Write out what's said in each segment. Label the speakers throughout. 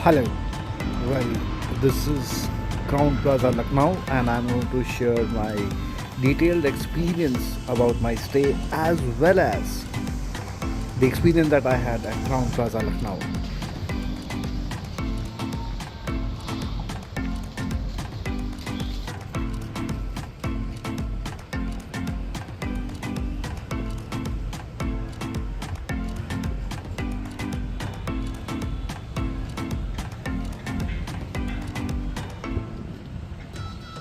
Speaker 1: Hello, well, this is Crowne Plaza Lucknow, and I'm going to share my detailed experience about my stay as well as the experience that I had at Crowne Plaza Lucknow.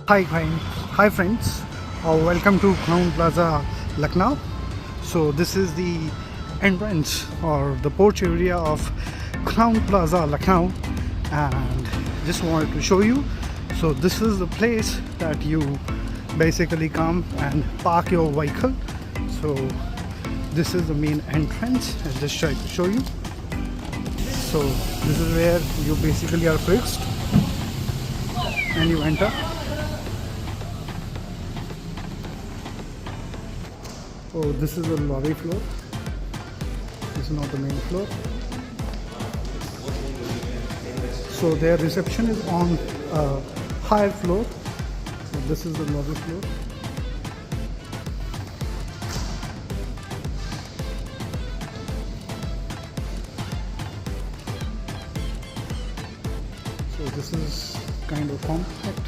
Speaker 2: Hi friends, welcome to Crowne Plaza Lucknow. So this is the entrance or the porch area of Crowne Plaza Lucknow, and just wanted to show you. So this is the place that you basically come and park your vehicle. So this is the main entrance. I'll just try to show you. So this is where you basically are fixed and you enter. Oh, this is the lobby floor. This is not the main floor. So their reception is on a higher floor. So this is the lobby floor. So this is kind of compact.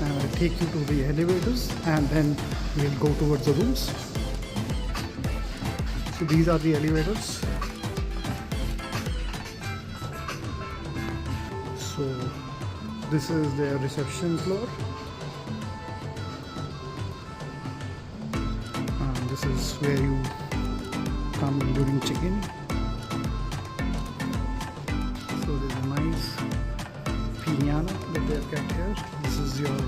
Speaker 2: And I'll take you to the elevators and then we'll go towards the rooms. So these are the elevators. So this is their reception floor. And this is where you come during check-in. So there's a nice piano that they've kept here. This is your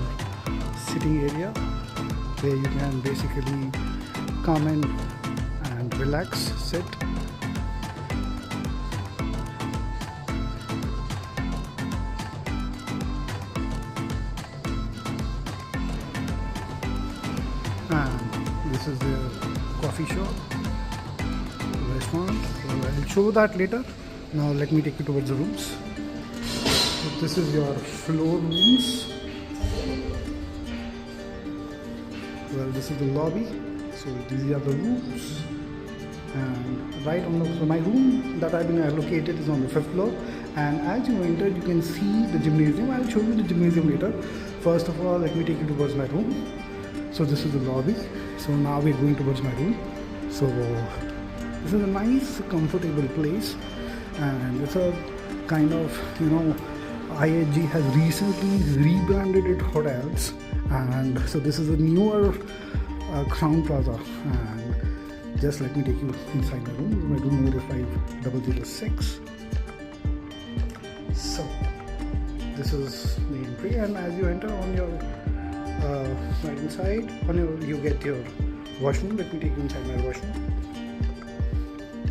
Speaker 2: sitting area where you can basically come and relax, sit. And this is the coffee shop, restaurant. So I'll show that later. Now let me take you towards the rooms. So this is your floor rooms. Well, this is the lobby. So these are the rooms. And right on the, so my room that I've been allocated is on the 5th floor, and as you enter you can see the gymnasium. I'll show you the gymnasium later. First of all, let me take you towards my room. So this is the lobby. So now we're going towards my room. So this is a nice comfortable place, and it's a kind of, IHG has recently rebranded it hotels, and so this is a newer Crowne Plaza. And just let me take you inside my room. My room number is 5006. So this is the entry, and as you enter on your right inside, you get your washroom. Let me take you inside my washroom.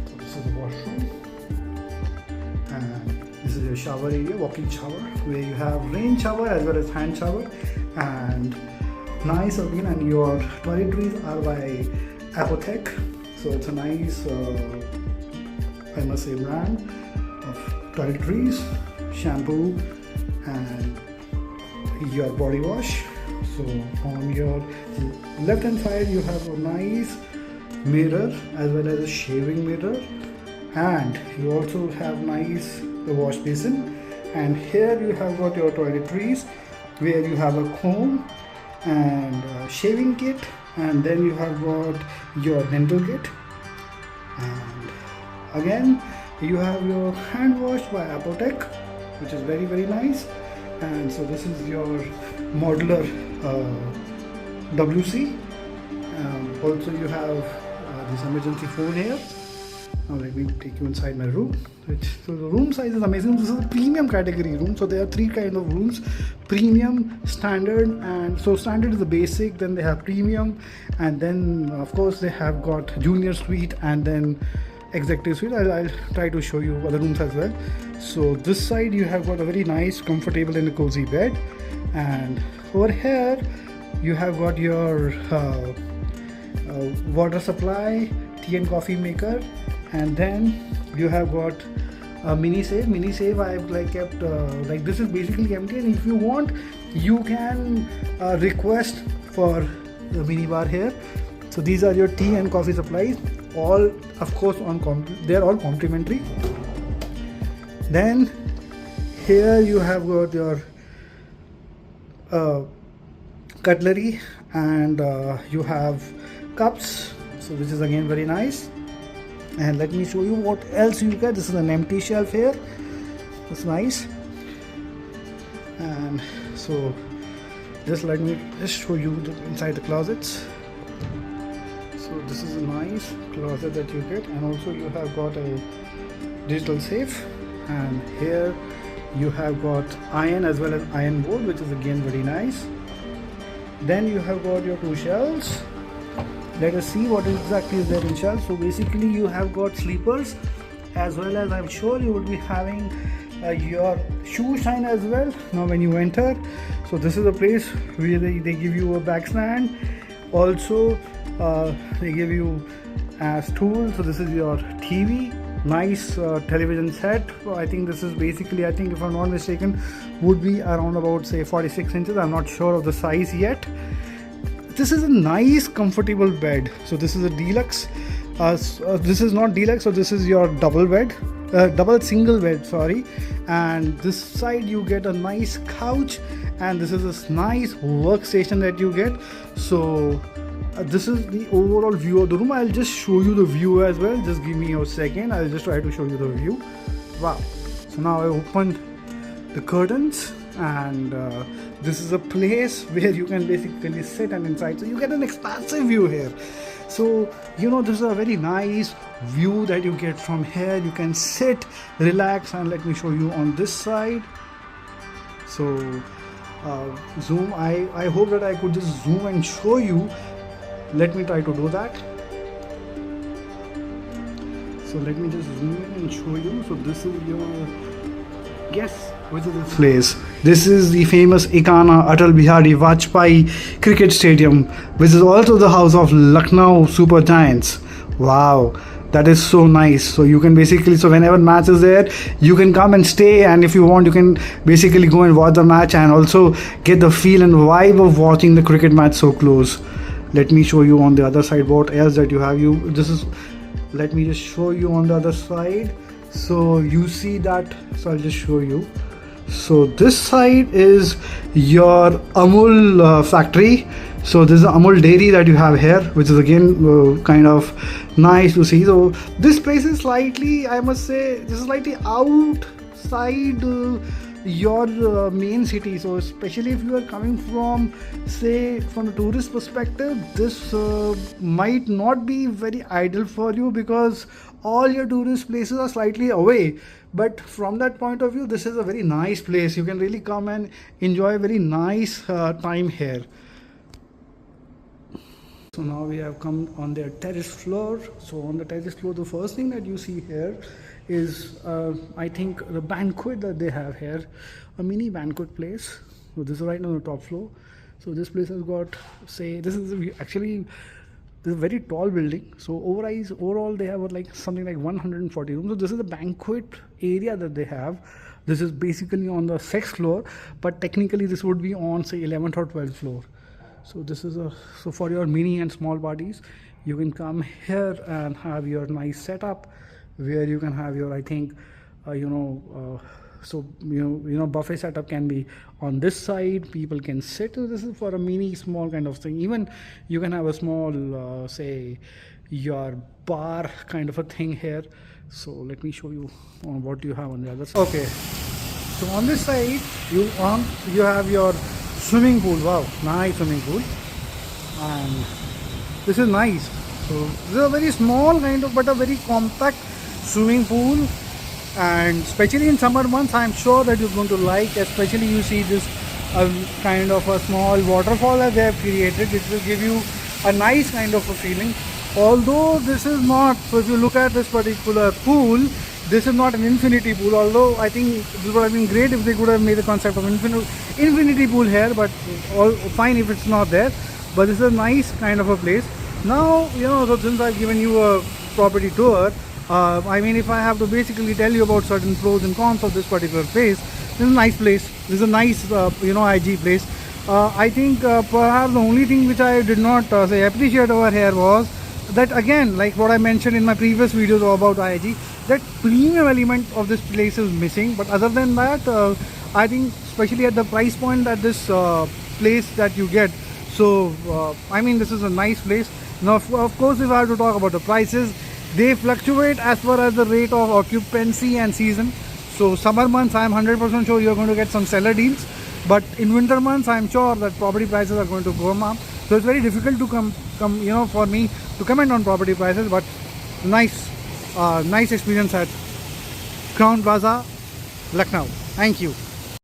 Speaker 2: So this is the washroom, and this is your shower area, walk-in shower, where you have rain shower as well as hand shower, and nice again. And your toiletries are by Apothec. So it's a nice, I must say, brand of toiletries, shampoo, and your body wash. So on your left hand side you have a nice mirror as well as a shaving mirror, and you also have nice the wash basin. And here you have got your toiletries where you have a comb and a shaving kit, and then you have got your dental kit, and again you have your hand wash by Apothec, which is very nice. And so this is your modular WC. Also you have this emergency phone here. Now let me take you inside my room. So the room size is amazing. This is a premium category room. So there are three kind of rooms: premium, standard, and so standard is the basic. Then they have premium, and then of course they have got junior suite and then executive suite. I'll try to show you other rooms as well. So this side you have got a very nice, comfortable and a cozy bed, and over here you have got your water supply, tea and coffee maker, and then you have got mini safe I've like kept like this is basically empty, and if you want you can request for the mini bar here. So these are your tea and coffee supplies, all of course they're all complimentary. Then here you have got your cutlery, and you have cups, so which is again very nice. And let me show you what else you get. This is an empty shelf here, it's nice. And so just let me just show you inside the closets. So this is a nice closet that you get, and also you have got a digital safe, and here you have got iron as well as iron board, which is again very nice. Then you have got your 2 shelves. Let us see what exactly is there in shelves. So basically you have got sleepers, as well as I'm sure you will be having your shoe shine as well now when you enter. So this is a place where they give you a back stand. Also they give you a stool. So this is your TV, nice television set. I think this is basically, I think if I'm not mistaken, would be around about say 46 inches. I'm not sure of the size yet. This is a nice comfortable bed. So this is a deluxe, this is not deluxe, so this is your double bed, double single bed, sorry. And this side you get a nice couch, and this is a nice workstation that you get. So this is the overall view of the room. I'll just show you the view as well. Just give me a second. I'll just try to show you the view. Wow. So now I opened the curtains, and this is a place where you can basically sit and inside. So you get an expansive view here. So this is a very nice view that you get from here. You can sit, relax, and let me show you on this side. So zoom. I hope that I could just zoom and show you. Let me try to do that. So let me just zoom in and show you. So this is your, guess which is this place. This is the famous Ikana Atal Bihari Vajpayee Cricket Stadium, which is also the house of Lucknow Super Giants. Wow, that is so nice. So you can basically, so whenever match is there, you can come and stay, and if you want you can basically go and watch the match and also get the feel and vibe of watching the cricket match so close. Let me show you on the other side what else that you have. Let me just show you on the other side. So you see that, so I'll just show you. So this side is your Amul factory. So this is the Amul dairy that you have here, which is again kind of nice to see. So this place is slightly, I must say, this is slightly outside your main city. So especially if you are coming from, say, from a tourist perspective, this might not be very ideal for you, because all your tourist places are slightly away. But from that point of view, this is a very nice place. You can really come and enjoy a very nice time here. So now we have come on the terrace floor. So on the terrace floor, the first thing that you see here is I think the banquet that they have here, a mini banquet place. So this is right on the top floor. So this place has got, say, this is a very tall building. So overall they have like something like 140 rooms. So this is the banquet area that they have. This is basically on the 6th floor, but technically this would be on, say, 11th or 12th floor. So this is so for your mini and small parties, you can come here and have your nice setup, where you can have your, I think, buffet setup can be on this side. People can sit. So this is for a mini small kind of thing. Even you can have a small, say, your bar kind of a thing here. So let me show you on what you have on the other side. Okay, so on this side you have your swimming pool. Wow, nice swimming pool, and this is nice. So this is a very small kind of, but a very compact swimming pool, and especially in summer months, I'm sure that you're going to like. Especially you see this kind of a small waterfall that they have created. It will give you a nice kind of a feeling. Although this is not, so if you look at this particular pool, this is not an infinity pool. Although I think this would have been great if they could have made the concept of infinity pool here, but all fine if it's not there. But this is a nice kind of a place. Now, so since I've given you a property tour, I mean, if I have to basically tell you about certain pros and cons of this particular place, this is a nice place. This is a nice, IG place. I think perhaps the only thing which I did not say appreciate over here was that, again, like what I mentioned in my previous videos about IHG, that premium element of this place is missing. But other than that, I think especially at the price point that this place that you get, so I mean, this is a nice place. Now, of course, if I have to talk about the prices, they fluctuate as far as the rate of occupancy and season. So summer months, I am 100% sure you're going to get some seller deals, but in winter months, I am sure that property prices are going to go up. So it's very difficult to come for me to comment on property prices. But nice experience at Crowne Plaza Lucknow. Thank you.